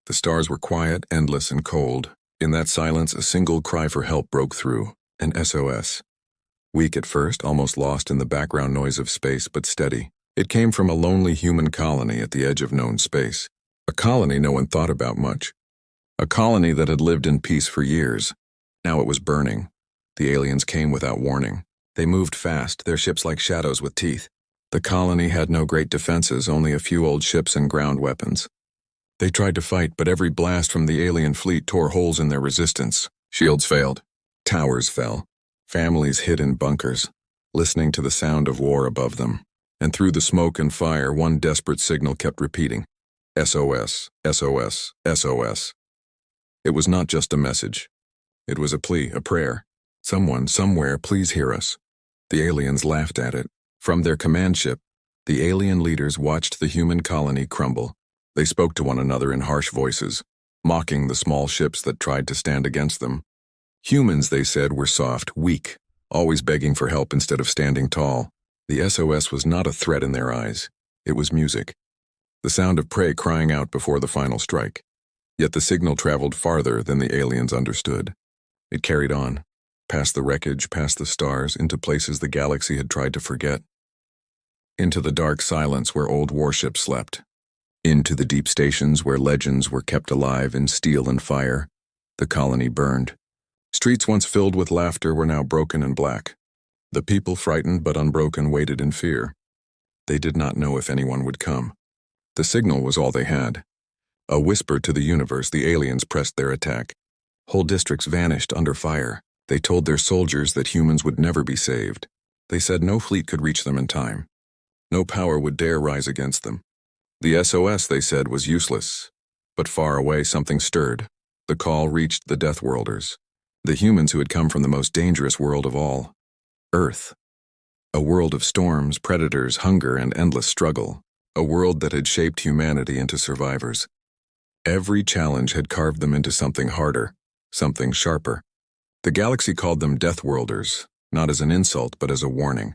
The stars were quiet, endless, and cold. In that silence, a single cry for help broke through, an SOS. Weak at first, almost lost in the background noise of space, but steady. It came from a lonely human colony at the edge of known space. A colony no one thought about much. A colony that had lived in peace for years. Now it was burning. The aliens came without warning. They moved fast, their ships like shadows with teeth. The colony had no great defenses, only a few old ships and ground weapons. They tried to fight, but every blast from the alien fleet tore holes in their resistance. Shields failed. Towers fell. Families hid in bunkers, listening to the sound of war above them. And through the smoke and fire, one desperate signal kept repeating. SOS, SOS, SOS. It was not just a message. It was a plea, a prayer. Someone, somewhere, please hear us. The aliens laughed at it. From their command ship, the alien leaders watched the human colony crumble. They spoke to one another in harsh voices, mocking the small ships that tried to stand against them. Humans, they said, were soft, weak, always begging for help instead of standing tall. The SOS was not a threat in their eyes. It was music. The sound of prey crying out before the final strike. Yet the signal traveled farther than the aliens understood. It carried on, past the wreckage, past the stars, into places the galaxy had tried to forget. Into the dark silence where old warships slept. Into the deep stations where legends were kept alive in steel and fire. The colony burned. Streets once filled with laughter were now broken and black. The people, frightened but unbroken, waited in fear. They did not know if anyone would come. The signal was all they had. A whisper to the universe, the aliens pressed their attack. Whole districts vanished under fire. They told their soldiers that humans would never be saved. They said no fleet could reach them in time. No power would dare rise against them. The SOS, they said, was useless. But far away, something stirred. The call reached the Death Worlders, the humans who had come from the most dangerous world of all, Earth. A world of storms, predators, hunger, and endless struggle. A world that had shaped humanity into survivors. Every challenge had carved them into something harder, something sharper. The galaxy called them Death Worlders, not as an insult, but as a warning.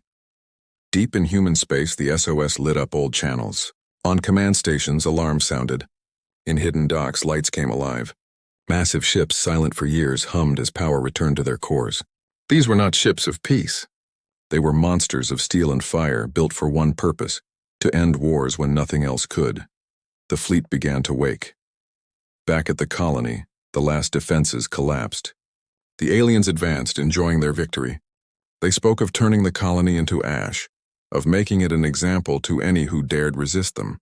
Deep in human space, the SOS lit up old channels. On command stations, alarms sounded. In hidden docks, lights came alive. Massive ships, silent for years, hummed as power returned to their cores. These were not ships of peace. They were monsters of steel and fire, built for one purpose, to end wars when nothing else could. The fleet began to wake. Back at the colony, the last defenses collapsed. The aliens advanced, enjoying their victory. They spoke of turning the colony into ash, of making it an example to any who dared resist them.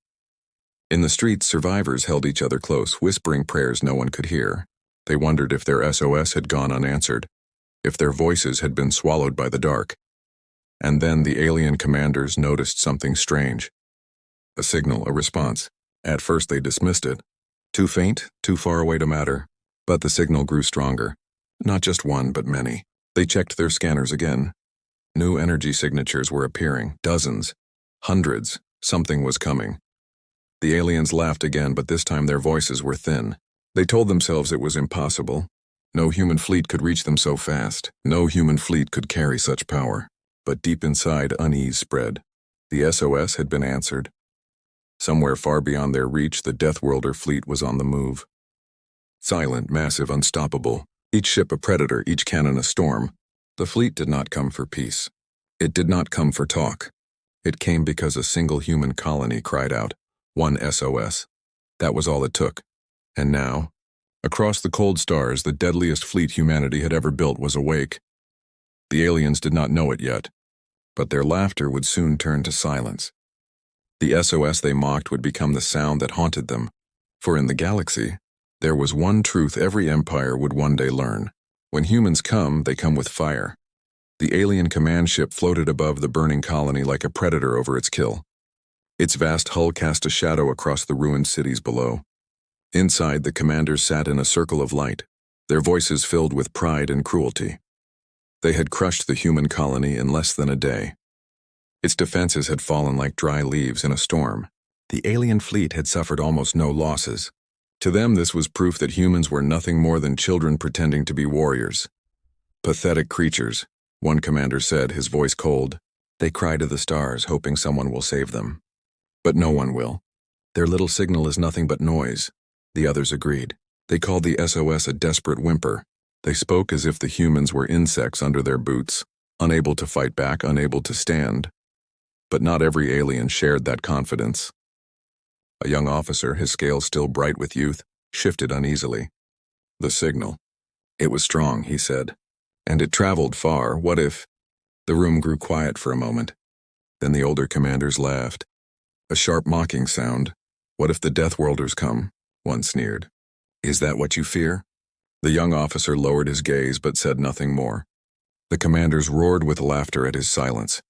In the streets, survivors held each other close, whispering prayers no one could hear. They wondered if their SOS had gone unanswered, if their voices had been swallowed by the dark. And then the alien commanders noticed something strange. A signal, a response. At first they dismissed it. Too faint, too far away to matter. But the signal grew stronger. Not just one, but many. They checked their scanners again. New energy signatures were appearing, dozens, hundreds. Something was coming. The aliens laughed again, but this time their voices were thin. They told themselves it was impossible. No human fleet could reach them so fast. No human fleet could carry such power. But deep inside, unease spread. The SOS had been answered. Somewhere far beyond their reach, the Death Worlder fleet was on the move. Silent, massive, unstoppable. Each ship a predator, each cannon a storm. The fleet did not come for peace. It did not come for talk. It came because a single human colony cried out, one SOS. That was all it took. And now, across the cold stars, the deadliest fleet humanity had ever built was awake. The aliens did not know it yet, but their laughter would soon turn to silence. The SOS they mocked would become the sound that haunted them. For in the galaxy, there was one truth every empire would one day learn. When humans come, they come with fire. The alien command ship floated above the burning colony like a predator over its kill. Its vast hull cast a shadow across the ruined cities below. Inside, the commanders sat in a circle of light, their voices filled with pride and cruelty. They had crushed the human colony in less than a day. Its defenses had fallen like dry leaves in a storm. The alien fleet had suffered almost no losses. To them, this was proof that humans were nothing more than children pretending to be warriors. Pathetic creatures, one commander said, his voice cold. They cry to the stars, hoping someone will save them. But no one will. Their little signal is nothing but noise. The others agreed. They called the SOS a desperate whimper. They spoke as if the humans were insects under their boots, unable to fight back, unable to stand. But not every alien shared that confidence. A young officer, his scales still bright with youth, shifted uneasily. The signal. It was strong, he said. And it traveled far. What if... The room grew quiet for a moment. Then the older commanders laughed. A sharp mocking sound. What if the Deathworlders come? One sneered. Is that what you fear? The young officer lowered his gaze but said nothing more. The commanders roared with laughter at his silence.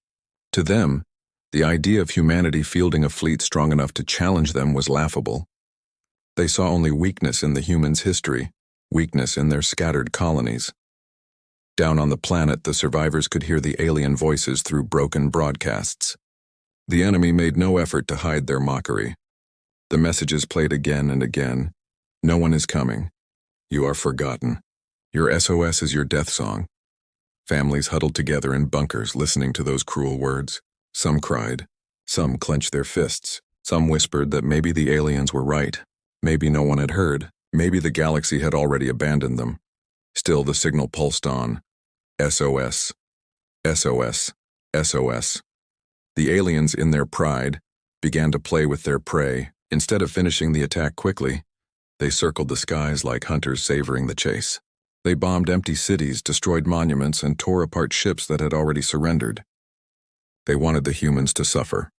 To them, the idea of humanity fielding a fleet strong enough to challenge them was laughable. They saw only weakness in the humans' history, weakness in their scattered colonies. Down on the planet, the survivors could hear the alien voices through broken broadcasts. The enemy made no effort to hide their mockery. The messages played again and again. No one is coming. You are forgotten. Your SOS is your death song. Families huddled together in bunkers listening to those cruel words. Some cried. Some clenched their fists. Some whispered that maybe the aliens were right. Maybe no one had heard. Maybe the galaxy had already abandoned them. Still, the signal pulsed on. SOS. SOS. SOS. The aliens, in their pride, began to play with their prey. Instead of finishing the attack quickly, they circled the skies like hunters savoring the chase. They bombed empty cities, destroyed monuments, and tore apart ships that had already surrendered. They wanted the humans to suffer.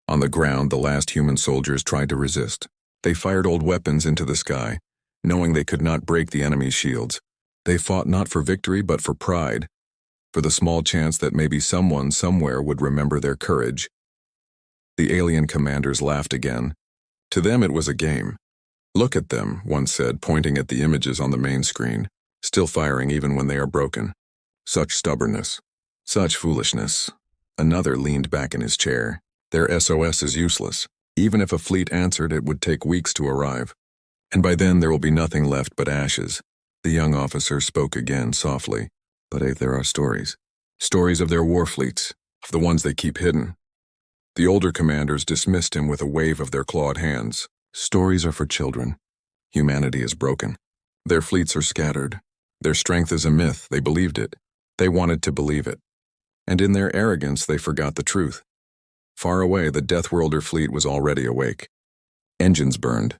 On the ground, the last human soldiers tried to resist. They fired old weapons into the sky, knowing they could not break the enemy's shields. They fought not for victory but for pride, for the small chance that maybe someone somewhere would remember their courage. The alien commanders laughed again. To them it was a game. Look at them, one said, pointing at the images on the main screen, still firing even when they are broken. Such stubbornness. Such foolishness. Another leaned back in his chair. Their SOS is useless. Even if a fleet answered, it would take weeks to arrive. And by then there will be nothing left but ashes. The young officer spoke again, softly. But there are stories. Stories of their war fleets, of the ones they keep hidden. The older commanders dismissed him with a wave of their clawed hands. Stories are for children. Humanity is broken. Their fleets are scattered. Their strength is a myth. They believed it. They wanted to believe it. And in their arrogance, they forgot the truth. Far away, the Deathworlder fleet was already awake. Engines burned.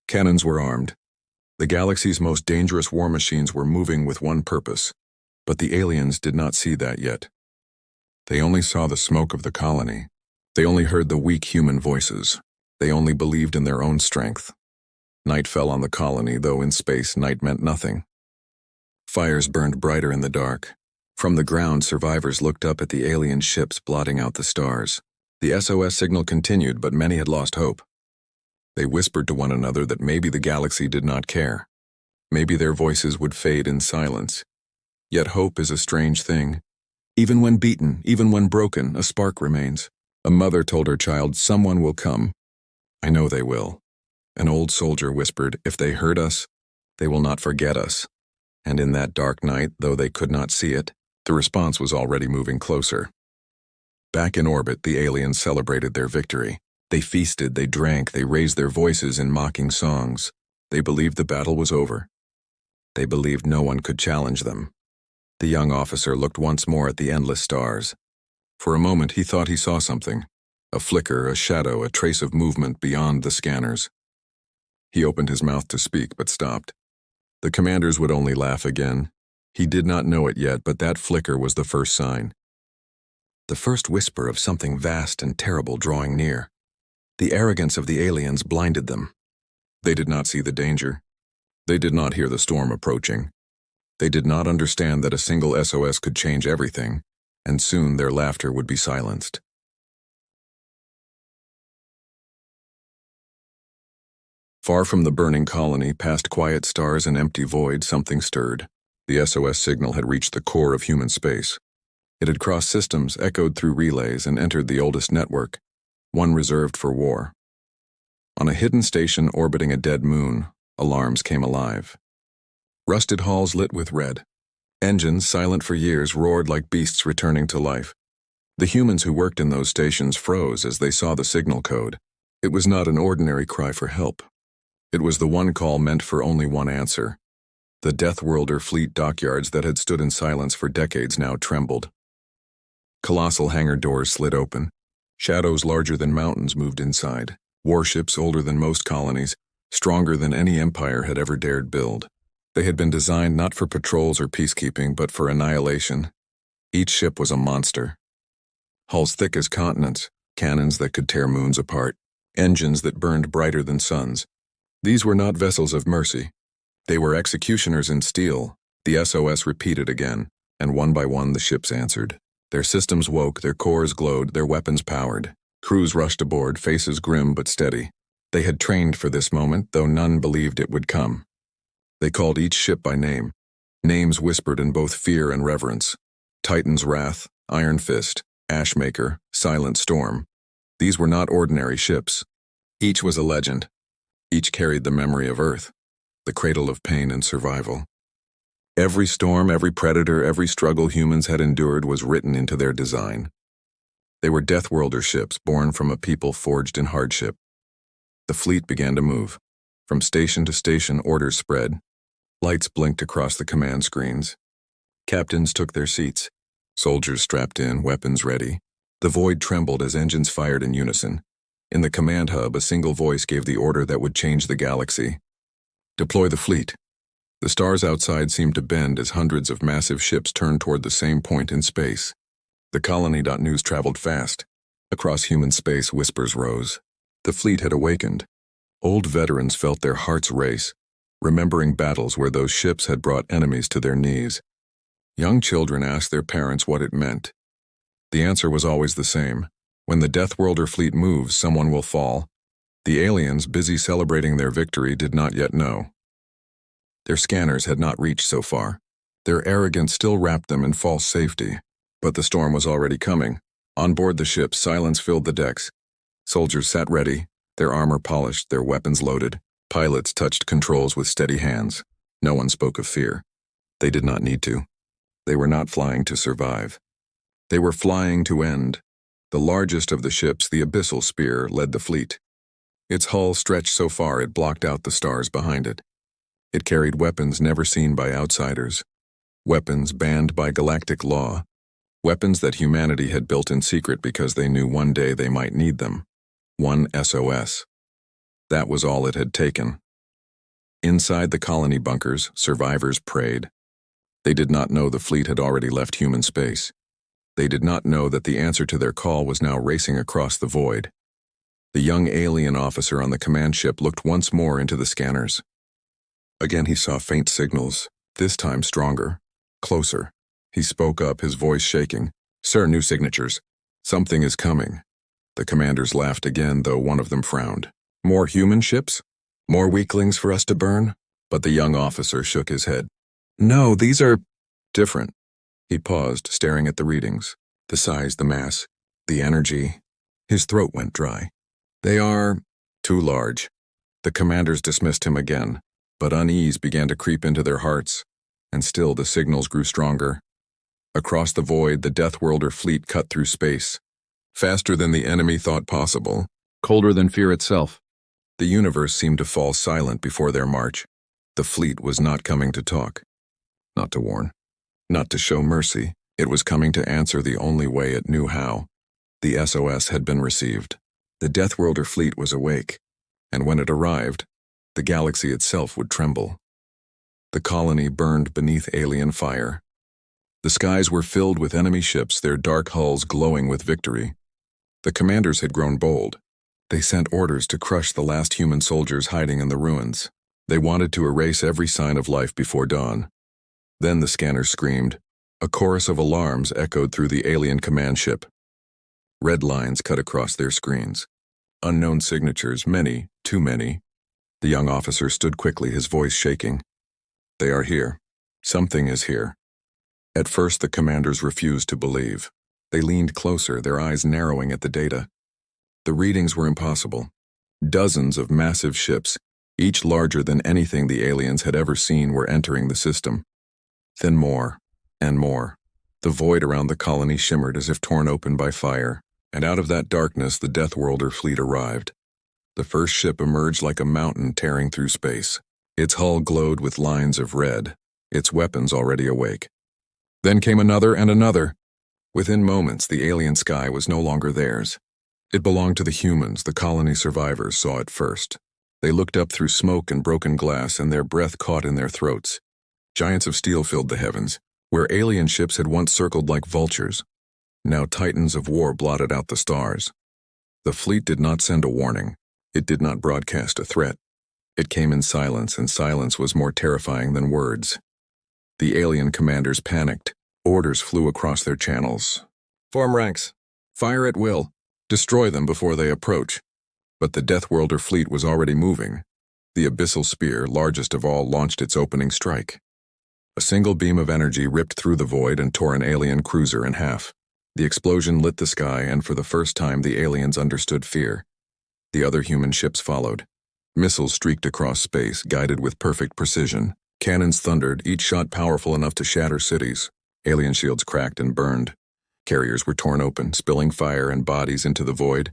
Cannons were armed. The galaxy's most dangerous war machines were moving with one purpose. But the aliens did not see that yet. They only saw the smoke of the colony. They only heard the weak human voices. They only believed in their own strength. Night fell on the colony, though in space night meant nothing. Fires burned brighter in the dark. From the ground, survivors looked up at the alien ships blotting out the stars. The SOS signal continued, but many had lost hope. They whispered to one another that maybe the galaxy did not care. Maybe their voices would fade in silence. Yet hope is a strange thing. Even when beaten, even when broken, a spark remains. A mother told her child, "Someone will come." I know they will. An old soldier whispered, "If they hurt us, they will not forget us." And in that dark night, though they could not see it, the response was already moving closer. Back in orbit, the aliens celebrated their victory. They feasted, they drank, they raised their voices in mocking songs. They believed the battle was over. They believed no one could challenge them. The young officer looked once more at the endless stars. For a moment, he thought he saw something. A flicker, a shadow, a trace of movement beyond the scanners. He opened his mouth to speak, but stopped. The commanders would only laugh again. He did not know it yet, but that flicker was the first sign. The first whisper of something vast and terrible drawing near. The arrogance of the aliens blinded them. They did not see the danger. They did not hear the storm approaching. They did not understand that a single SOS could change everything, and soon their laughter would be silenced. Far from the burning colony, past quiet stars and empty void, something stirred. The SOS signal had reached the core of human space. It had crossed systems, echoed through relays, and entered the oldest network, one reserved for war. On a hidden station orbiting a dead moon, alarms came alive. Rusted halls lit with red. Engines, silent for years, roared like beasts returning to life. The humans who worked in those stations froze as they saw the signal code. It was not an ordinary cry for help. It was the one call meant for only one answer. The Death Worlder fleet dockyards that had stood in silence for decades now trembled. Colossal hangar doors slid open. Shadows larger than mountains moved inside. Warships older than most colonies, stronger than any empire had ever dared build. They had been designed not for patrols or peacekeeping, but for annihilation. Each ship was a monster. Hulls thick as continents, cannons that could tear moons apart, engines that burned brighter than suns. These were not vessels of mercy. They were executioners in steel. The SOS repeated again, and one by one the ships answered. Their systems woke, their cores glowed, their weapons powered. Crews rushed aboard, faces grim but steady. They had trained for this moment, though none believed it would come. They called each ship by name, names whispered in both fear and reverence. Titan's Wrath, Iron Fist, Ashmaker, Silent Storm. These were not ordinary ships. Each was a legend. Each carried the memory of Earth, the cradle of pain and survival. Every storm, every predator, every struggle humans had endured was written into their design. They were Death Worlder ships born from a people forged in hardship. The fleet began to move. From station to station, orders spread. Lights blinked across the command screens. Captains took their seats. Soldiers strapped in, weapons ready. The void trembled as engines fired in unison. In the command hub, a single voice gave the order that would change the galaxy. Deploy the fleet. The stars outside seemed to bend as hundreds of massive ships turned toward the same point in space. The colony.news traveled fast. Across human space, whispers rose. The fleet had awakened. Old veterans felt their hearts race, remembering battles where those ships had brought enemies to their knees. Young children asked their parents what it meant. The answer was always the same. When the Death Worlder fleet moves, someone will fall. The aliens, busy celebrating their victory, did not yet know. Their scanners had not reached so far. Their arrogance still wrapped them in false safety. But the storm was already coming. On board the ship, silence filled the decks. Soldiers sat ready, their armor polished, their weapons loaded. Pilots touched controls with steady hands. No one spoke of fear. They did not need to. They were not flying to survive. They were flying to end. The largest of the ships, the Abyssal Spear, led the fleet. Its hull stretched so far it blocked out the stars behind it. It carried weapons never seen by outsiders. Weapons banned by galactic law. Weapons that humanity had built in secret because they knew one day they might need them. One SOS. That was all it had taken. Inside the colony bunkers, survivors prayed. They did not know the fleet had already left human space. They did not know that the answer to their call was now racing across the void. The young alien officer on the command ship looked once more into the scanners. Again he saw faint signals, this time stronger, closer. He spoke up, his voice shaking. "Sir, new signatures. Something is coming." The commanders laughed again, though one of them frowned. "More human ships? More weaklings for us to burn?" But the young officer shook his head. "No, these are different." He paused, staring at the readings. The size, the mass, the energy. His throat went dry. "They are too large." The commanders dismissed him again, but unease began to creep into their hearts, and still the signals grew stronger. Across the void, the Death Worlder fleet cut through space. Faster than the enemy thought possible, colder than fear itself. The universe seemed to fall silent before their march. The fleet was not coming to talk, not to warn, not to show mercy. It was coming to answer the only way it knew how. The SOS had been received. The Death Worlder fleet was awake, and when it arrived, the galaxy itself would tremble. The colony burned beneath alien fire. The skies were filled with enemy ships, their dark hulls glowing with victory. The commanders had grown bold. They sent orders to crush the last human soldiers hiding in the ruins. They wanted to erase every sign of life before dawn. Then the scanners screamed. A chorus of alarms echoed through the alien command ship. Red lines cut across their screens. Unknown signatures, many, too many. The young officer stood quickly, his voice shaking. "They are here. Something is here." At first, the commanders refused to believe. They leaned closer, their eyes narrowing at the data. The readings were impossible. Dozens of massive ships, each larger than anything the aliens had ever seen, were entering the system. Then more, and more. The void around the colony shimmered as if torn open by fire, and out of that darkness the Death Worlder fleet arrived. The first ship emerged like a mountain tearing through space. Its hull glowed with lines of red, its weapons already awake. Then came another and another. Within moments, the alien sky was no longer theirs. It belonged to the humans. The colony survivors saw it first. They looked up through smoke and broken glass, and their breath caught in their throats. Giants of steel filled the heavens, where alien ships had once circled like vultures. Now titans of war blotted out the stars. The fleet did not send a warning. It did not broadcast a threat. It came in silence, and silence was more terrifying than words. The alien commanders panicked. Orders flew across their channels. Form ranks. Fire at will. Destroy them before they approach. But the Deathworlder fleet was already moving. The abyssal spear, largest of all, launched its opening strike. A single beam of energy ripped through the void and tore an alien cruiser in half. The explosion lit the sky, and for the first time the aliens understood fear. The other human ships followed. Missiles streaked across space, guided with perfect precision. Cannons thundered, each shot powerful enough to shatter cities. Alien shields cracked and burned. Carriers were torn open, spilling fire and bodies into the void.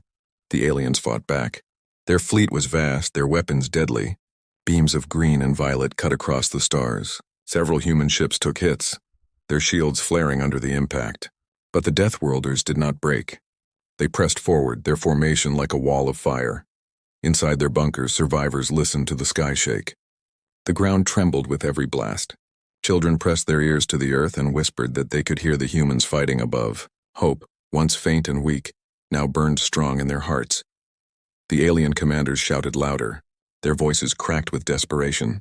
The aliens fought back. Their fleet was vast, their weapons deadly. Beams of green and violet cut across the stars. Several human ships took hits, their shields flaring under the impact. But the Deathworlders did not break. They pressed forward, their formation like a wall of fire. Inside their bunkers, survivors listened to the sky shake. The ground trembled with every blast. Children pressed their ears to the earth and whispered that they could hear the humans fighting above. Hope, once faint and weak, now burned strong in their hearts. The alien commanders shouted louder, their voices cracked with desperation.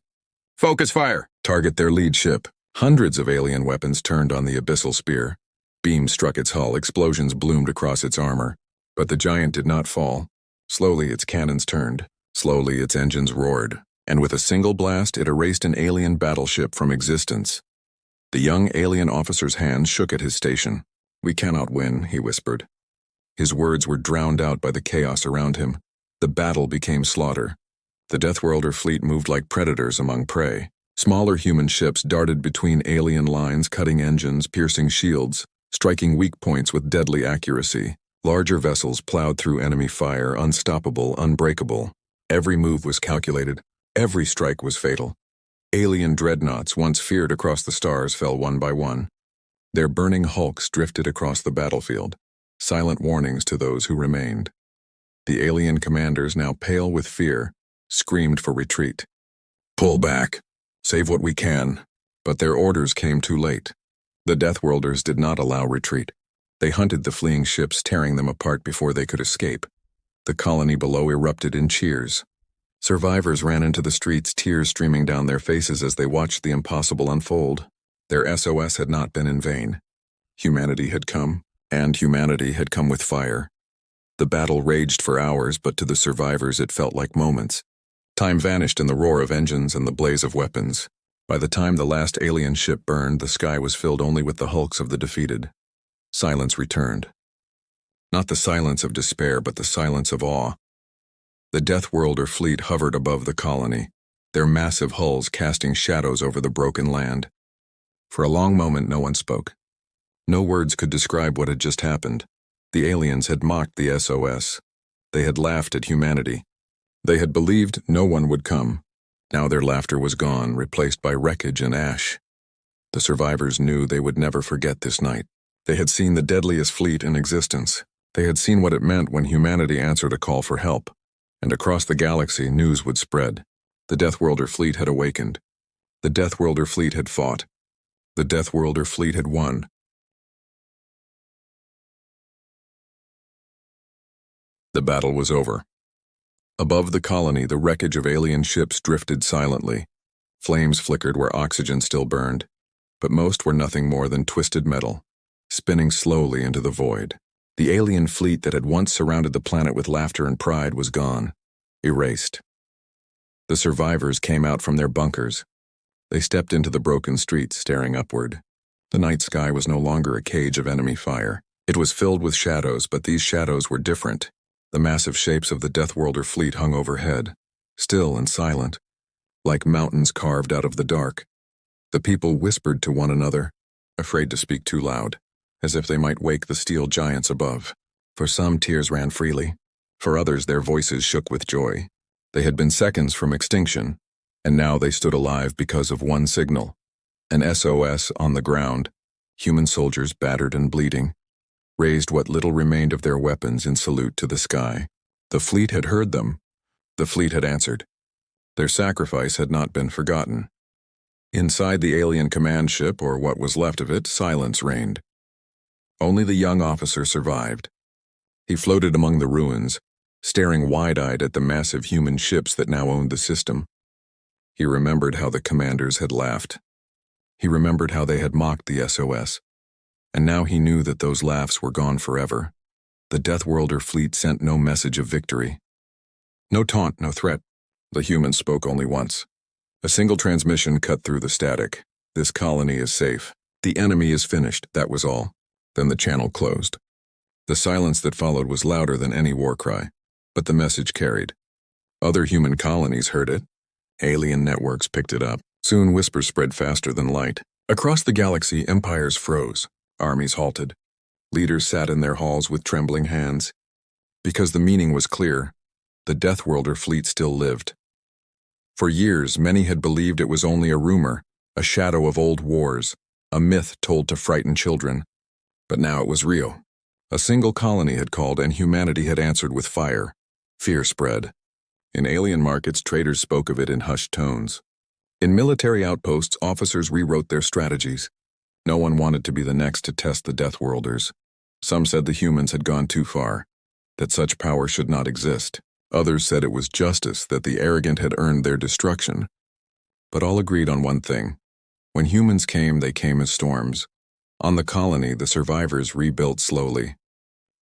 Focus fire! Target their lead ship. Hundreds of alien weapons turned on the abyssal spear. Beams struck its hull, explosions bloomed across its armor. But the giant did not fall. Slowly its cannons turned. Slowly its engines roared. And with a single blast, it erased an alien battleship from existence. The young alien officer's hands shook at his station. We cannot win, he whispered. His words were drowned out by the chaos around him. The battle became slaughter. The Deathworlder fleet moved like predators among prey. Smaller human ships darted between alien lines, cutting engines, piercing shields, striking weak points with deadly accuracy. Larger vessels plowed through enemy fire, unstoppable, unbreakable. Every move was calculated. Every strike was fatal. Alien dreadnoughts, once feared across the stars, fell one by one. Their burning hulks drifted across the battlefield, silent warnings to those who remained. The alien commanders, now pale with fear, screamed for retreat. Pull back. Save what we can. But their orders came too late. The Deathworlders did not allow retreat. They hunted the fleeing ships, tearing them apart before they could escape. The colony below erupted in cheers. Survivors ran into the streets, tears streaming down their faces as they watched the impossible unfold. Their SOS had not been in vain. Humanity had come, and humanity had come with fire. The battle raged for hours, but to the survivors it felt like moments. Time vanished in the roar of engines and the blaze of weapons. By the time the last alien ship burned, the sky was filled only with the hulks of the defeated. Silence returned. Not the silence of despair, but the silence of awe. The Deathworlder fleet hovered above the colony, their massive hulls casting shadows over the broken land. For a long moment, no one spoke. No words could describe what had just happened. The aliens had mocked the SOS. They had laughed at humanity. They had believed no one would come. Now their laughter was gone, replaced by wreckage and ash. The survivors knew they would never forget this night. They had seen the deadliest fleet in existence. They had seen what it meant when humanity answered a call for help. And across the galaxy, news would spread. The Deathworlder fleet had awakened. The Deathworlder fleet had fought. The Deathworlder fleet had won. The battle was over. Above the colony, the wreckage of alien ships drifted silently. Flames flickered where oxygen still burned, but most were nothing more than twisted metal, spinning slowly into the void. The alien fleet that had once surrounded the planet with laughter and pride was gone, erased. The survivors came out from their bunkers. They stepped into the broken streets, staring upward. The night sky was no longer a cage of enemy fire. It was filled with shadows, but these shadows were different. The massive shapes of the Deathworlder fleet hung overhead, still and silent, like mountains carved out of the dark. The people whispered to one another, afraid to speak too loud, as if they might wake the steel giants above. For some, tears ran freely. For others, their voices shook with joy. They had been seconds from extinction, and now they stood alive because of one signal. An SOS on the ground. Human soldiers, battered and bleeding, raised what little remained of their weapons in salute to the sky. The fleet had heard them. The fleet had answered. Their sacrifice had not been forgotten. Inside the alien command ship, or what was left of it, silence reigned. Only the young officer survived. He floated among the ruins, staring wide-eyed at the massive human ships that now owned the system. He remembered how the commanders had laughed. He remembered how they had mocked the SOS. And now he knew that those laughs were gone forever. The Deathworlder fleet sent no message of victory. No taunt, no threat. The humans spoke only once. A single transmission cut through the static. This colony is safe. The enemy is finished, that was all. Then the channel closed. The silence that followed was louder than any war cry, but the message carried. Other human colonies heard it. Alien networks picked it up. Soon whispers spread faster than light. Across the galaxy, empires froze. Armies halted. Leaders sat in their halls with trembling hands. Because the meaning was clear, the Deathworlder fleet still lived. For years, many had believed it was only a rumor, a shadow of old wars, a myth told to frighten children. But now it was real. A single colony had called, and humanity had answered with fire. Fear spread. In alien markets, traders spoke of it in hushed tones. In military outposts, officers rewrote their strategies. No one wanted to be the next to test the Deathworlders. Some said the humans had gone too far, that such power should not exist. Others said it was justice, that the arrogant had earned their destruction. But all agreed on one thing. When humans came, they came as storms. On the colony, the survivors rebuilt slowly.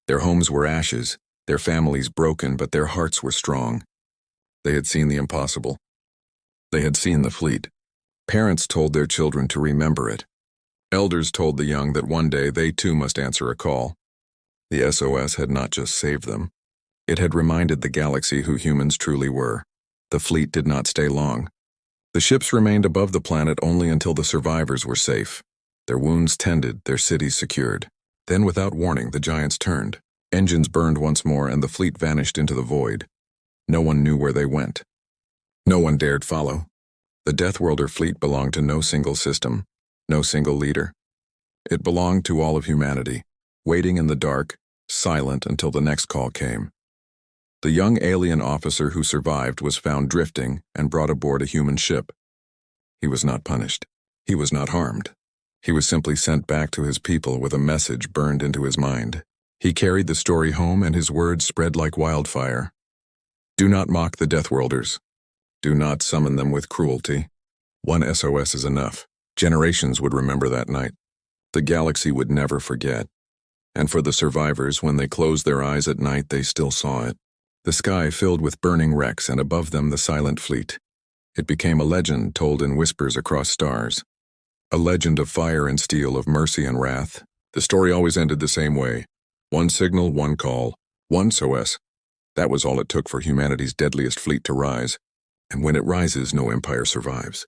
Their homes were ashes, their families broken, but their hearts were strong. They had seen the impossible. They had seen the fleet. Parents told their children to remember it. Elders told the young that one day they too must answer a call. The SOS had not just saved them. It had reminded the galaxy who humans truly were. The fleet did not stay long. The ships remained above the planet only until the survivors were safe. Their wounds tended, their cities secured. Then, without warning, the giants turned. Engines burned once more, and the fleet vanished into the void. No one knew where they went. No one dared follow. The Deathworlder fleet belonged to no single system, no single leader. It belonged to all of humanity, waiting in the dark, silent until the next call came. The young alien officer who survived was found drifting and brought aboard a human ship. He was not punished. He was not harmed. He was simply sent back to his people with a message burned into his mind. He carried the story home, and his words spread like wildfire. Do not mock the Deathworlders. Do not summon them with cruelty. One SOS is enough. Generations would remember that night. The galaxy would never forget. And for the survivors, when they closed their eyes at night, they still saw it. The sky filled with burning wrecks, and above them the silent fleet. It became a legend told in whispers across stars. A legend of fire and steel, of mercy and wrath. The story always ended the same way. One signal, one call, one SOS. That was all it took for humanity's deadliest fleet to rise. And when it rises, no empire survives.